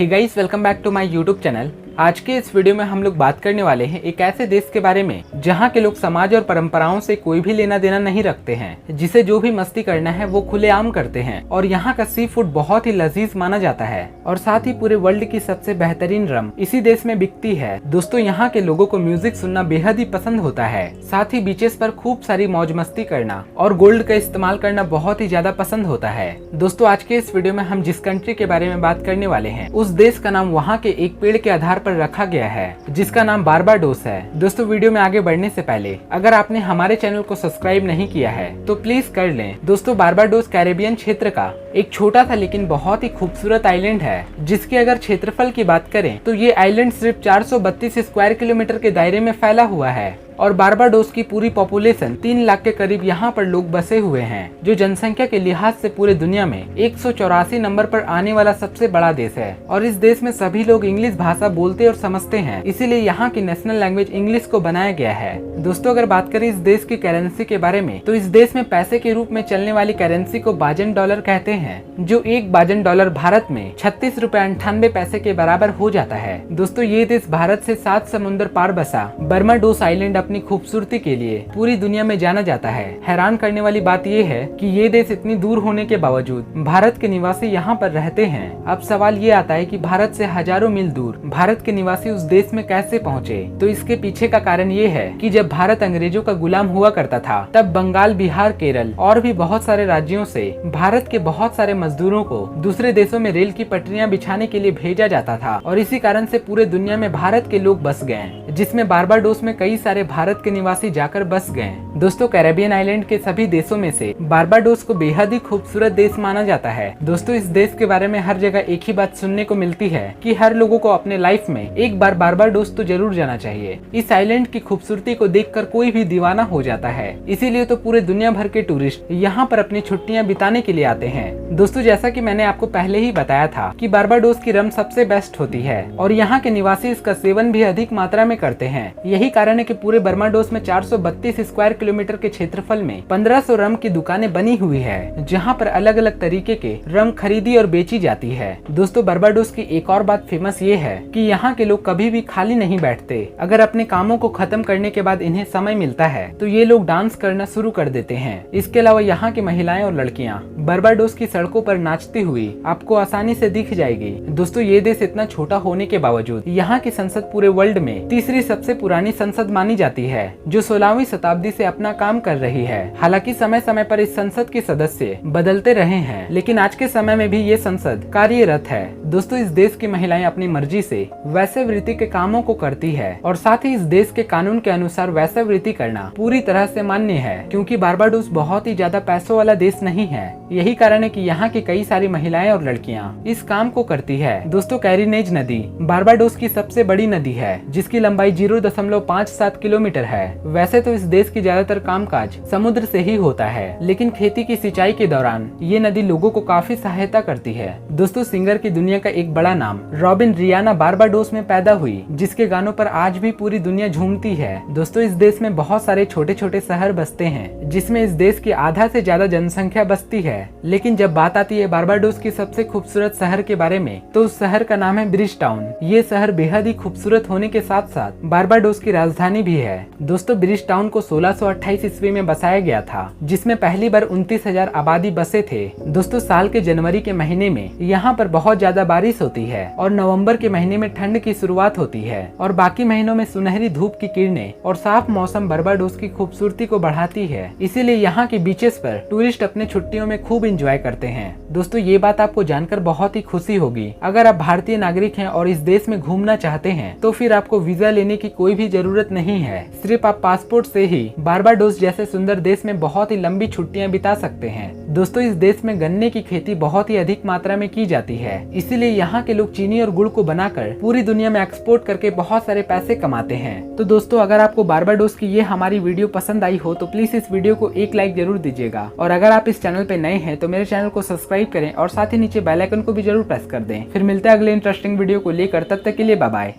Hey guys, welcome back to my YouTube channel. आज के इस वीडियो में हम लोग बात करने वाले हैं एक ऐसे देश के बारे में जहां के लोग समाज और परंपराओं से कोई भी लेना देना नहीं रखते हैं, जिसे जो भी मस्ती करना है वो खुलेआम करते हैं और यहाँ का सी फूड बहुत ही लजीज माना जाता है और साथ ही पूरे वर्ल्ड की सबसे बेहतरीन रम इसी देश में बिकती है। दोस्तों, यहाँ के लोगों को म्यूजिक सुनना बेहद ही पसंद होता है, साथ ही बीचेस पर खूब सारी मौज मस्ती करना और गोल्ड का इस्तेमाल करना बहुत ही ज्यादा पसंद होता है। दोस्तों, आज के इस वीडियो में हम जिस कंट्री के बारे में बात करने वाले हैं उस देश का नाम वहाँ के एक पेड़ के आधार पर रखा गया है जिसका नाम बारबाडोस है। दोस्तों, वीडियो में आगे बढ़ने से पहले अगर आपने हमारे चैनल को सब्सक्राइब नहीं किया है तो प्लीज कर लें। दोस्तों, बारबाडोस कैरेबियन क्षेत्र का एक छोटा सा लेकिन बहुत ही खूबसूरत आइलैंड है, जिसकी अगर क्षेत्रफल की बात करें तो ये आइलैंड सिर्फ 432 स्क्वायर किलोमीटर के दायरे में फैला हुआ है और बारबाडोस की पूरी पॉपुलेशन 3 लाख के करीब यहाँ पर लोग बसे हुए हैं, जो जनसंख्या के लिहाज से पूरे दुनिया में 184 नंबर पर आने वाला सबसे बड़ा देश है। और इस देश में सभी लोग इंग्लिश भाषा बोलते और समझते हैं, इसीलिए यहाँ की नेशनल लैंग्वेज इंग्लिश को बनाया गया है। दोस्तों, अगर बात करें इस देश की करेंसी के बारे में तो इस देश में पैसे के रूप में चलने वाली करेंसी को बाजन डॉलर कहते हैं, जो एक बाजन डॉलर भारत में 36 रुपए 98 पैसे के बराबर हो जाता है। दोस्तों, ये देश भारत से 7 समुद्र पार बसा बारबाडोस आइलैंड अपनी खूबसूरती के लिए पूरी दुनिया में जाना जाता है। हैरान करने वाली बात यह है कि ये देश इतनी दूर होने के बावजूद भारत के निवासी यहाँ पर रहते हैं। अब सवाल ये आता है कि भारत से हजारों मील दूर भारत के निवासी उस देश में कैसे पहुँचे? तो इसके पीछे का कारण ये है कि जब भारत अंग्रेजों का गुलाम हुआ करता था तब बंगाल, बिहार, केरल और भी बहुत सारे राज्यों से भारत के बहुत सारे मजदूरों को दूसरे देशों में रेल की पटरियां बिछाने के लिए भेजा जाता था और इसी कारण से पूरे दुनिया में भारत के लोग बस गए, जिसमें बारबाडोस में कई सारे भारत के निवासी जाकर बस गए। दोस्तों, कैरेबियन आइलैंड के सभी देशों में से बारबाडोस को बेहद ही खूबसूरत देश माना जाता है। दोस्तों, इस देश के बारे में हर जगह एक ही बात सुनने को मिलती है कि हर लोगों को अपने लाइफ में एक बार बारबाडोस तो जरूर जाना चाहिए। इस आइलैंड की खूबसूरती को देखकर कोई भी दीवाना हो जाता है, इसीलिए तो पूरे दुनिया भर के टूरिस्ट यहाँ पर अपनी छुट्टियाँ बिताने के लिए आते हैं। दोस्तों, जैसा कि मैंने आपको पहले ही बताया था कि बारबाडोस की रम सबसे बेस्ट होती है और यहाँ के निवासी इसका सेवन भी अधिक मात्रा में करते हैं। यही कारण है कि पूरे बारबाडोस में 432 स्क्वायर किलोमीटर के क्षेत्रफल में 1500 रम की दुकानें बनी हुई है, जहां पर अलग अलग तरीके के रम खरीदी और बेची जाती है। दोस्तों, बारबाडोस की एक और बात फेमस ये है कि यहाँ के लोग कभी भी खाली नहीं बैठते। अगर अपने कामों को खत्म करने के बाद इन्हें समय मिलता है तो ये लोग डांस करना शुरू कर देते हैं। इसके अलावा यहाँ की महिलाएं और लड़कियां बारबाडोस की सड़कों पर नाचती हुई आपको आसानी से दिख जाएगी। दोस्तों, ये देश इतना छोटा होने के बावजूद यहाँ की संसद पूरे वर्ल्ड में तीसरी सबसे पुरानी संसद मानी जाती है, जो 16वीं शताब्दी से अपना काम कर रही है। हालांकि समय समय पर इस संसद के सदस्य बदलते रहे हैं, लेकिन आज के समय में भी ये संसद कार्यरत है। दोस्तों, इस देश की महिलाएं अपनी मर्जी से वैश्यावृत्ति के कामों को करती है और साथ ही इस देश के कानून के अनुसार वैश्यावृत्ति करना पूरी तरह से मान्य है, क्योंकि बारबाडोस बहुत ही ज्यादा पैसों वाला देश नहीं है। यही कारण है कि यहाँ की कई सारी महिलाएं और लड़कियां इस काम को करती है। दोस्तों, कैरिनेज नदी बारबाडोस की सबसे बड़ी नदी है, जिसकी लंबाई 0.57 किलोमीटर है। वैसे तो इस देश की ज्यादातर कामकाज समुद्र से ही होता है, लेकिन खेती की सिंचाई के दौरान ये नदी लोगों को काफी सहायता करती है। दोस्तों, सिंगर की दुनिया का एक बड़ा नाम रॉबिन रियाना बारबाडोस में पैदा हुई, जिसके गानों पर आज भी पूरी दुनिया झूमती है। दोस्तों, इस देश में बहुत सारे छोटे छोटे शहर बसते हैं, जिसमें इस देश की आधा से ज्यादा जनसंख्या बसती है। लेकिन जब बात आती है बारबाडोस की सबसे खूबसूरत शहर के बारे में तो उस शहर का नाम है ब्रिज टाउन। ये शहर बेहद ही खूबसूरत होने के साथ साथ बारबाडोस की राजधानी भी है। दोस्तों, ब्रिज टाउन को 1628 ईस्वी में बसाया गया था, जिसमें पहली बार 29,000 आबादी बसे थे। दोस्तों, साल के जनवरी के महीने में यहाँ पर बहुत ज्यादा बारिश होती है और नवंबर के महीने में ठंड की शुरुआत होती है और बाकी महीनों में सुनहरी धूप की किरणें और साफ मौसम बारबाडोस की खूबसूरती को बढ़ाती है। इसीलिए यहाँ के बीचेस पर टूरिस्ट अपने छुट्टियों में खूब एंजॉय करते हैं। दोस्तों, ये बात आपको जानकर बहुत ही खुशी होगी। अगर आप भारतीय नागरिक हैं और इस देश में घूमना चाहते हैं तो फिर आपको वीजा लेने की कोई भी जरूरत नहीं है। सिर्फ आप पासपोर्ट से ही बारबाडोस जैसे सुंदर देश में बहुत ही लंबी छुट्टियां बिता सकते हैं। दोस्तों, इस देश में गन्ने की खेती बहुत ही अधिक मात्रा में की जाती है, इसीलिए यहाँ के लोग चीनी और गुड़ को बनाकर पूरी दुनिया में एक्सपोर्ट करके बहुत सारे पैसे कमाते हैं। तो दोस्तों, अगर आपको बारबाडोस की ये हमारी वीडियो पसंद आई हो तो प्लीज इस वीडियो को एक लाइक जरूर दीजिएगा और अगर आप इस चैनल पे नए हैं तो मेरे चैनल को सब्सक्राइब करें और साथ ही नीचे बेल आइकन को भी जरूर प्रेस कर दें। फिर मिलते हैं अगले इंटरेस्टिंग वीडियो को लेकर, तब तक के लिए बाय बाय।